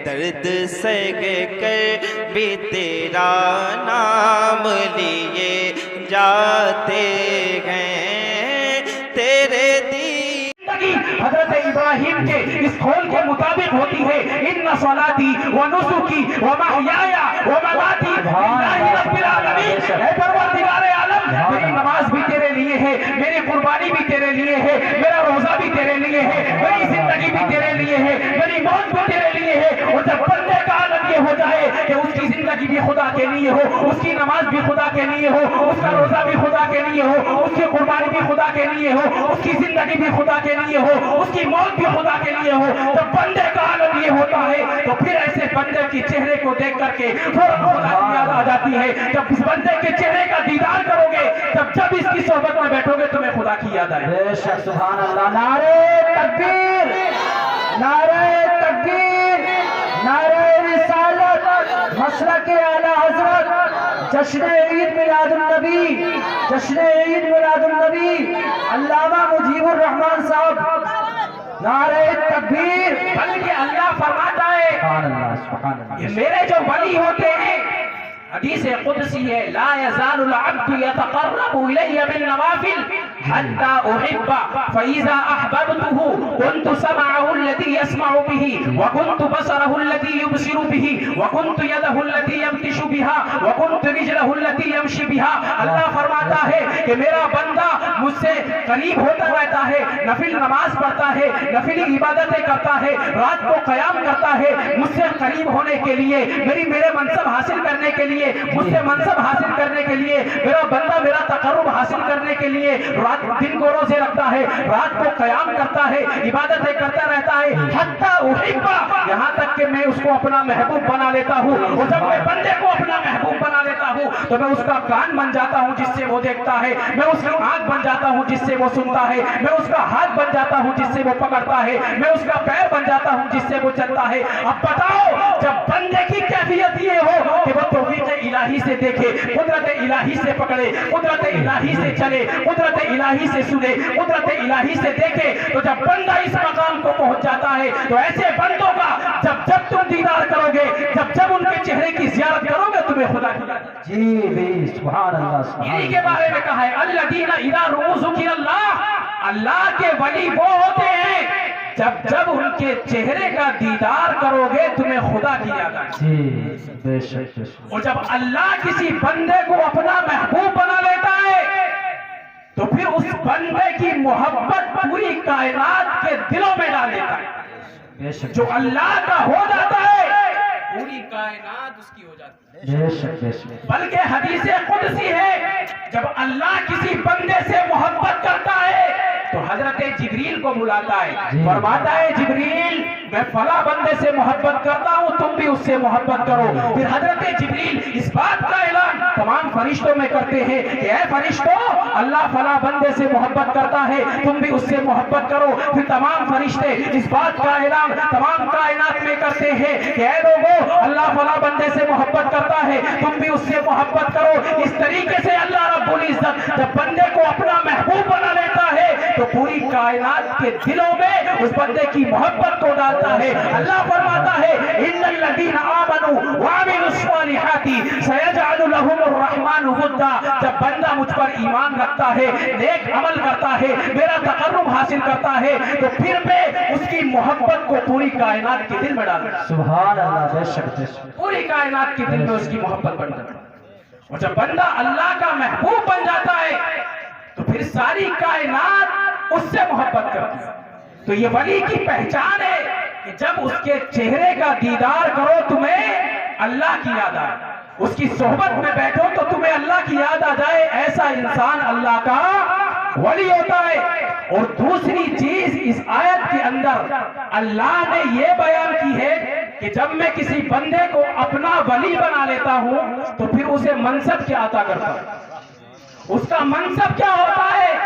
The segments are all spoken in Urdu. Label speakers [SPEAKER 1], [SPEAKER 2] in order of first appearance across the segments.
[SPEAKER 1] درد سگ کر بھی تیرا نام لیے جاتے ہیں تیرے
[SPEAKER 2] حضرت ابراہیم کے اس قول کے مطابق ہوتی ہے ان صلاتی و نسکی و محیای و مماتی للہ رب العالمین۔ اے پروردگار عالم، میری نماز بھی تیرے لیے ہے، میری قربانی بھی تیرے لیے ہے، میرا روزہ بھی تیرے لیے ہے، میری زندگی بھی تیرے لیے ہے، میری موت بھی تیرے لیے ہے۔ اور جب بندے کا عالم یہ ہو جائے کہ اس کی زندگی بھی خدا کے لیے ہو، اس کی نماز بھی خدا کے لیے ہو، اس کا روزہ بھی خدا کے لیے ہو، اس کی قربانی بھی خدا کے لیے ہو، اس کی زندگی بھی خدا کے لیے ہو، اس کی موت بھی خدا کے لیے ہو، جب بندے کا عالم یہ ہوتا ہے تو پھر ایسے بندے کی چہرے کو دیکھ کر کے فوراً خدا کی یاد آ جاتی ہے۔ جب اس بندے کے چہرے کا دیدار کرو گے، جب اس کی صحبت میں بیٹھو گے، تمہیں خدا کی یاد آئے۔
[SPEAKER 3] بے شک، سبحان اللہ۔ نعرہ تکبیر، نعرہ تکبیر، نعرہ رسالت، مسلک اعلی حضرت، جشن عید میلاد النبی، جشن عید میلاد النبی، علامہ مجیب الرحمن صاحب، نعرہ تکبیر۔
[SPEAKER 2] بلکہ اللہ فرماتا ہے،
[SPEAKER 3] سبحان اللہ، سبحان اللہ۔
[SPEAKER 2] یہ میرے جو ولی ہوتے ہیں، حدیث قدسی ہے، لا يزال العبد يتقرب إلي بالنوافل حتى أحبه فإذا أحببته كنت سمعه الذي يسمع به وكنت بصره الذي يبصر به وكنت يده التي يبطش بها وكنت رجله التي يمشي بها۔ اللہ فرماتا ہے کہ میرا بندہ مجھ سے قریب ہوتا رہتا ہے، نفل نماز پڑھتا ہے، نفلی عبادتیں کرتا ہے، رات کو قیام کرتا ہے، مجھ سے قریب ہونے کے لیے، میرے منصب حاصل کرنے کے لیے، مجھ سے منصب حاصل کرنے کے لیے، میرا بندہ میرا تقرب حاصل کرنے کے لیے رات دن کو روزے رکھتا ہے، رات کو قیام کرتا ہے، عبادتیں کرتا رہتا ہے، حتی احبہ، یہاں تک کہ میں اس کو اپنا محبوب بنا لیتا ہوں۔ اور جب میں بندے کو اپنا محبوب بنا لیتا ہوں تو میں اس کا کان بن جاتا ہوں جس سے وہ دیکھتا ہے، میں اس کی آنکھ بن جاتا ہوں جس سے وہ سنتا ہے، میں اس کا ہاتھ بن جاتا ہوں جس سے وہ پکڑتا ہے، میں اس کا پیر بن جاتا ہوں جس سے وہ چلتا ہے۔ اب بتاؤ، جب بندے کی کیفیت یہ ہو کہ وہ توفیق الہی سے دیکھے، قدرت الہی سے پکڑے، قدرت الہی سے چلے، قدرت الہی سے سنے، قدرت الہی سے دیکھے، تو جب بندہ اس مقام کو پہنچ جاتا ہے تو ایسے بندوں کا جب تم دیدار کرو گے، جب ان کے چہرے کی زیارت کرو گے، تمہیں خدا کی یاد آئے۔
[SPEAKER 3] جی بھی، سبحان اللہ، سبحان
[SPEAKER 2] انہی کے بارے میں کہا ہے الذین اذا رؤوا ذکر اللہ، اللہ کے ولی وہ ہوتے ہیں جب ان کے چہرے کا دیدار کرو گے تمہیں خدا کی یاد آئے۔
[SPEAKER 3] جی، بے شک، بے شک۔
[SPEAKER 2] اور جب اللہ کسی بندے کو اپنا محبوب بنا لیتا ہے تو پھر اس بندے کی محبت پوری کائنات کے دلوں میں ڈال دیتا ہے۔
[SPEAKER 3] بے شک،
[SPEAKER 2] جو اللہ کا ہو جاتا ہے پوری کائنات اس کی ہو جاتی ہے۔
[SPEAKER 3] بے شک، بے شک۔
[SPEAKER 2] بلکہ حدیث قدسی ہے، جب اللہ کسی بندے سے محبت کرتا ہے تو حضرت جبریل کو بلاتا ہے، فرماتا ہے جبریل میں فلاں بندے سے محبت کرتا ہوں، تم بھی اس سے محبت کرو۔ پھر حضرت جبریل اس بات کا اعلان تمام فرشتوں میں کرتے ہیں کہ اے فرشتوں، اللہ فلاں بندے سے محبت کرتا ہے، تم بھی اس سے محبت کرو۔ پھر تمام فرشتے اس بات کا اعلان تمام کائنات میں کرتے ہیں کہ اے لوگوں، اللہ فلاں بندے سے محبت کرتا ہے، تم بھی اس سے محبت کرو۔ اس طریقے سے اللہ رب العزت جب بندے کو اپنا محبوب بنا لیتا ہے تو پوری کائنات کے دلوں میں اس بندے کی محبت کو ڈالتا ہے۔ اللہ فرماتا ہے ان الذین آمنوا وعملوا الصالحات سیجعل لهم الرحمن ودا، جب بندہ مجھ پر ایمان رکھتا ہے، نیک عمل کرتا ہے، میرا تقرب حاصل کرتا ہے تو پھر میں اس کی محبت کو پوری کائنات کے دل میں ڈالتا ہوں۔
[SPEAKER 3] سبحان اللہ، بے شک، بے شک۔
[SPEAKER 2] پوری کائنات کے دل میں اس کی محبت بن جاتی ہے۔ اور جب بندہ اللہ کا محبوب بن جاتا ہے تو پھر ساری کائنات اس سے محبت کرتی ہے۔ تو یہ ولی کی پہچان ہے کہ جب اس کے چہرے کا دیدار کرو تمہیں اللہ کی یاد آئے، اس کی صحبت میں بیٹھو تو تمہیں اللہ کی یاد آ جائے، ایسا انسان اللہ کا ولی ہوتا ہے۔ اور دوسری چیز اس آیت کے اندر اللہ نے یہ بیان کی ہے کہ جب میں کسی بندے کو اپنا ولی بنا لیتا ہوں تو پھر اسے منصب کیا عطا کرتا ہوں، اس کا منصب کیا ہوتا ہے؟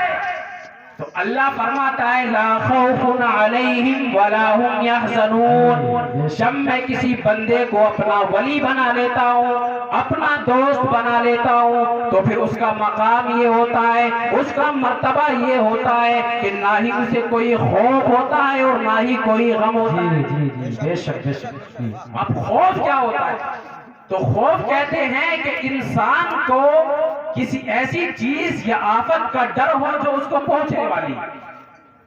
[SPEAKER 2] تو اللہ فرماتا ہے لا خوف علیہم ولا هم یحزنون. جب میں کسی بندے کو اپنا ولی بنا لیتا ہوں، اپنا دوست بنا لیتا ہوں، تو پھر اس کا مقام یہ ہوتا ہے، اس کا مرتبہ یہ ہوتا ہے کہ نہ ہی اسے کوئی خوف ہوتا ہے اور نہ ہی کوئی غم ہوتا ہے.
[SPEAKER 3] جی جی جی بے شک بے شک.
[SPEAKER 2] اب خوف کیا ہوتا ہے؟ تو خوف کہتے ہیں کہ انسان کو کسی ایسی چیز یا آفت کا ڈر ہو جو اس کو پہنچنے والی.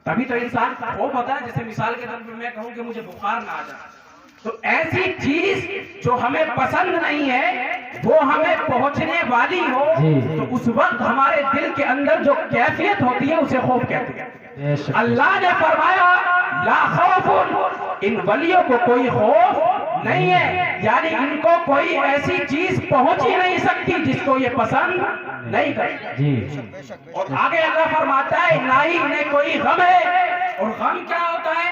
[SPEAKER 2] تبھی تو انسان کا خوف ہوتا ہے. جیسے مثال کے طور پر میں کہوں کہ مجھے بخار نہ آ جائے، تو ایسی چیز جو ہمیں پسند نہیں ہے وہ ہمیں پہنچنے والی ہو، تو اس وقت ہمارے دل کے اندر جو کیفیت ہوتی ہے اسے خوف کہتے ہیں. اللہ نے فرمایا لا خوف، ان ولیوں کو کوئی خوف نہیں ہے، یعنی ان کو کوئی ایسی چیز پہنچ ہی نہیں سکتی جس کو یہ پسند نہیں کرتے. اور آگے اللہ فرماتا ہے نہ ہی انہیں کوئی غم ہے. اور غم کیا ہوتا ہے؟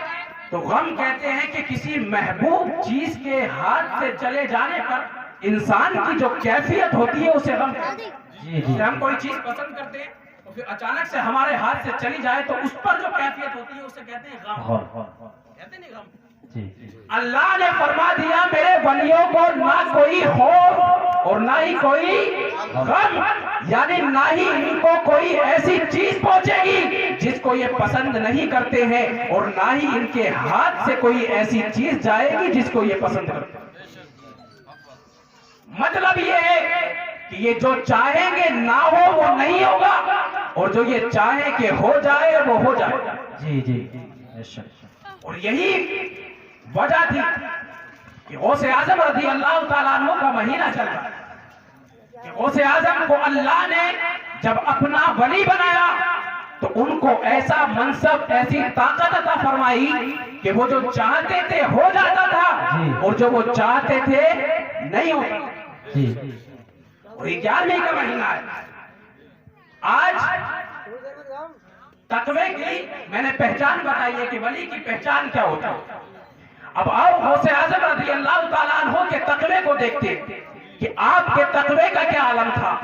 [SPEAKER 2] تو غم کہتے ہیں کہ کسی محبوب چیز کے ہاتھ سے چلے جانے پر انسان کی جو کیفیت ہوتی ہے اسے غم کہتے ہیں. جیسے ہم کوئی چیز پسند کرتے ہیں اور پھر اچانک سے ہمارے ہاتھ سے چلی جائے تو اس پر جو کیفیت ہوتی ہے اسے کہتے ہیں غم. کہتے ہیں غم. اللہ نے فرما دیا میرے ولیوں کو نہ کوئی خوف اور نہ ہی کوئی غم، یعنی نہ ہی ان کو کوئی ایسی چیز پہنچے گی جس کو یہ پسند نہیں کرتے ہیں، اور نہ ہی ان کے ہاتھ سے کوئی ایسی چیز جائے گی جس کو یہ پسند کرتے ہیں. مطلب یہ ہے کہ یہ جو چاہیں گے نہ ہو وہ نہیں ہوگا، اور جو یہ چاہیں کہ ہو جائے وہ ہو جائے گا.
[SPEAKER 3] جی جی.
[SPEAKER 2] اور یہی وجہ تھی کہ غوث اعظم رضی اللہ تعالیٰ عنہ کا مہینہ چل رہا ہے کہ غوث اعظم کو اللہ نے جب اپنا ولی بنایا تو ان کو ایسا منصب، ایسی طاقت عطا فرمائی کہ وہ جو چاہتے تھے ہو جاتا تھا، اور جو وہ چاہتے تھے نہیں ہوتا. اور 11ویں کا مہینہ ہے. آج تقوی کی میں نے پہچان بتائی ہے کہ ولی کی پہچان کیا ہوتا ہے. اب آؤ غوث اعظم رضی اللہ تعالیٰ عنہ کے تقوی کو دیکھتے ہیں کہ آپ کے تقوی کا کیا عالم تھا،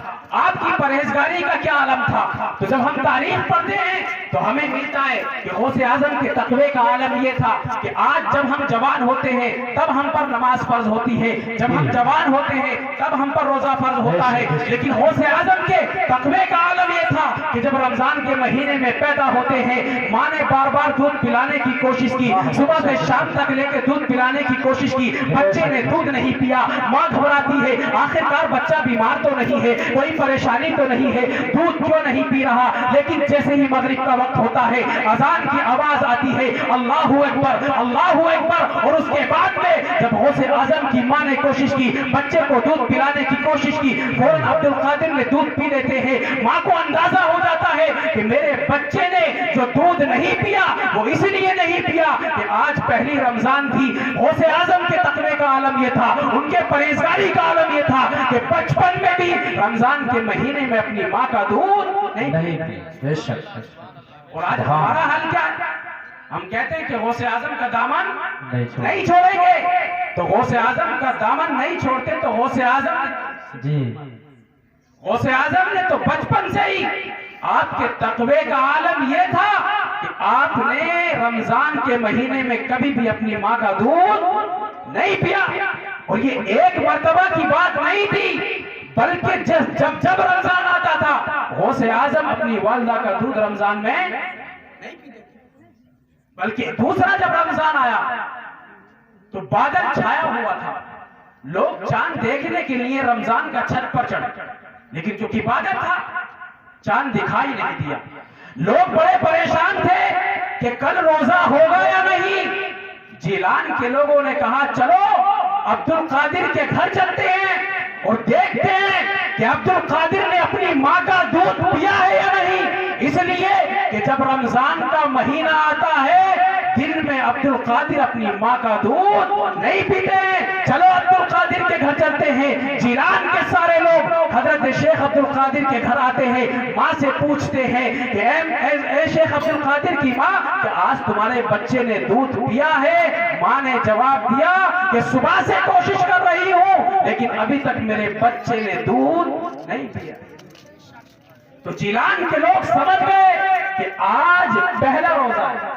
[SPEAKER 2] آپ کی پرہیزگاری کا کیا عالم تھا. تو جب ہم تاریخ پڑھتے ہیں تو ہمیں ملتا ہے کہ غوث اعظم کے تقوی کا عالم یہ تھا کہ آج جب ہم جوان ہوتے ہیں تب ہم پر نماز فرض ہوتی ہے، جب ہم جوان ہوتے ہیں تب ہم پر روزہ فرض ہوتا ہے. لیکن غوث اعظم کے تقوی کا عالم یہ تھا کہ جب رمضان کے مہینے میں پیدا ہوتے ہیں، ماں نے بار بار دودھ پلانے کی کوشش کی، صبح سے شام تک لے کے دودھ پلانے کی کوشش کی، بچے نے دودھ نہیں پیا، ماں گھبراتی ہے آخرکار بچہ بیمار تو نہیں ہے، کوئی پریشانی تو نہیں ہے، دودھ کیوں نہیں پی رہا. لیکن جیسے ہی مغرب کا وقت ہوتا ہے اذان کی آواز آتی ہے اللہ اکبر اللہ اکبر، اور اس کے بعد میں جب غوث اعظم کی ماں نے کوشش کی بچے کو دودھ پلانے کی کوشش کی، فوراً عبد القادر نے دودھ پی لیتے ہیں. ماں کو اندازہ ہو جاتا ہے کہ میرے بچے نے جو دودھ نہیں پیا وہ اس لیے نہیں پیا کہ آج پہلی رمضان تھی. غوث اعظم کے تقوی کا عالم یہ تھا، ان کے پرہیزگاری کا عالم یہ تھا کہ بچپن میں بھی رمضان کے مہینے میں اپنی ماں کا دودھ نہیں پیا. اور آج ہمارا حال کیا ہے؟ ہم کہتے ہیں کہ غوث اعظم کا دامن نہیں چھوڑیں گے. تو غوث اعظم کا دامن نہیں چھوڑتے تو غوث اعظم نے تو بچپن سے ہی آپ کے تقوی کا عالم یہ تھا کہ آپ نے رمضان کے مہینے میں کبھی بھی اپنی ماں کا دودھ نہیں پیا. اور یہ ایک مرتبہ کی بات نہیں تھی، بلکہ جب رمضان آتا تھا غوث اعظم اپنی والدہ کا دودھ رمضان میں نہیں پیتے. بلکہ دوسرا جب رمضان آیا تو بادل چھایا ہوا تھا، لوگ چاند دیکھنے کے لیے رمضان کا چھت پر چڑھے، لیکن چونکہ بادل تھا چاند دکھائی نہیں دیا. لوگ بڑے پریشان تھے کہ کل روزہ ہوگا یا نہیں. جیلان کے لوگوں نے کہا چلو عبد القادر کے گھر چلتے ہیں اور دیکھتے ہیں کہ عبد القادر نے اپنی ماں کا دودھ پیا ہے یا نہیں. اس لیے کہ جب رمضان کا مہینہ آتا ہے دن میں عبد القادر اپنی ماں کا دودھ نہیں پیتے. چلو عبد القادر کے گھر چلتے ہیں. جیلان کے سارے لوگ حضرت شیخ عبد القادر کے گھر آتے ہیں، ماں سے پوچھتے ہیں کہ اے شیخ عبد القادر کی ماں کہ آج تمہارے بچے نے دودھ پیا ہے؟ ماں نے جواب دیا کہ صبح سے کوشش کر رہی ہوں لیکن ابھی تک میرے بچے نے دودھ نہیں پیا. تو جیلان کے لوگ سمجھ گئے کہ آج پہلا روزہ ہے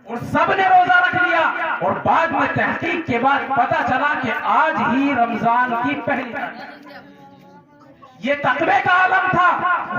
[SPEAKER 2] اور سب نے روزہ رکھ لیا، اور بعد میں تحقیق کے بعد پتا چلا کہ آج ہی رمضان کی پہلی تاریخ۔ یہ تقوی کا عالم تھا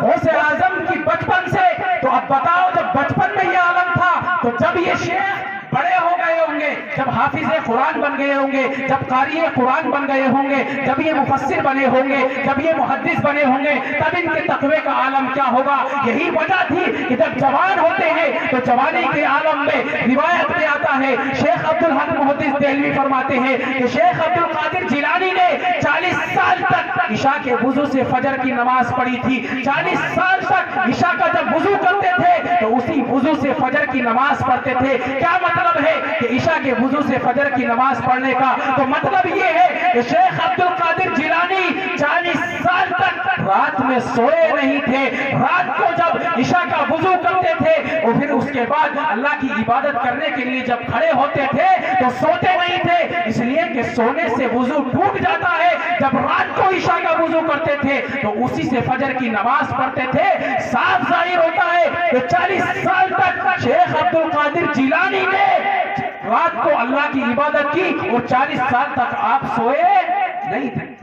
[SPEAKER 2] غوث اعظم کی بچپن سے۔ تو اب بتاؤ، جب بچپن میں یہ عالم تھا تو جب یہ شیخ بڑے ہو گئے ہوں گے، جب حافظ قرآن بن گئے ہوں گے، جب قاری قرآن بن گئے ہوں گے، جب یہ مفسر بنے ہوں گے، جب یہ محدث بنے ہوں گے، تب ان کے تقوی کا عالم کیا ہوگا؟ یہی وجہ تھی کہ جب جوان ہوتے ہیں تو جوانی کے عالم میں روایت میں آتا ہے، شیخ عبدالحق محدث دہلوی فرماتے ہیں کہ شیخ عبدالقادر جیلانی نے 40 سال تک عشاء کے وضو سے فجر کی نماز پڑھی تھی۔ 40 سال تک عشاء کا جب وضو کرتے تھے تو اسی وضو سے فجر کی نماز پڑھتے تھے۔ کیا مطلب ہے کہ عشاء کے وضو سے فجر کی نماز پڑھنے کا؟ تو مطلب یہ ہے کہ شیخ عبدالقادر جیلانی 40 سال تک رات میں سوئے نہیں تھے۔ رات کو جب عشاء کا وضو کرتے تھے اور پھر اس کے بعد اللہ کی عبادت کرنے کے لیے جب کھڑے ہوتے تھے تو سوتے نہیں تھے، اس لیے کہ سونے سے وضو ٹوٹ جاتا ہے۔ جب رات کو عشاء کا وضو کرتے تھے تو اسی سے فجر کی نماز پڑھتے تھے۔ صاف ظاہر ہوتا ہے کہ 40 سال تک شیخ عبدالقادر جیلانی نے رات کو اللہ کی عبادت کی اور 40 سال تک آپ سوئے نہیں تھے۔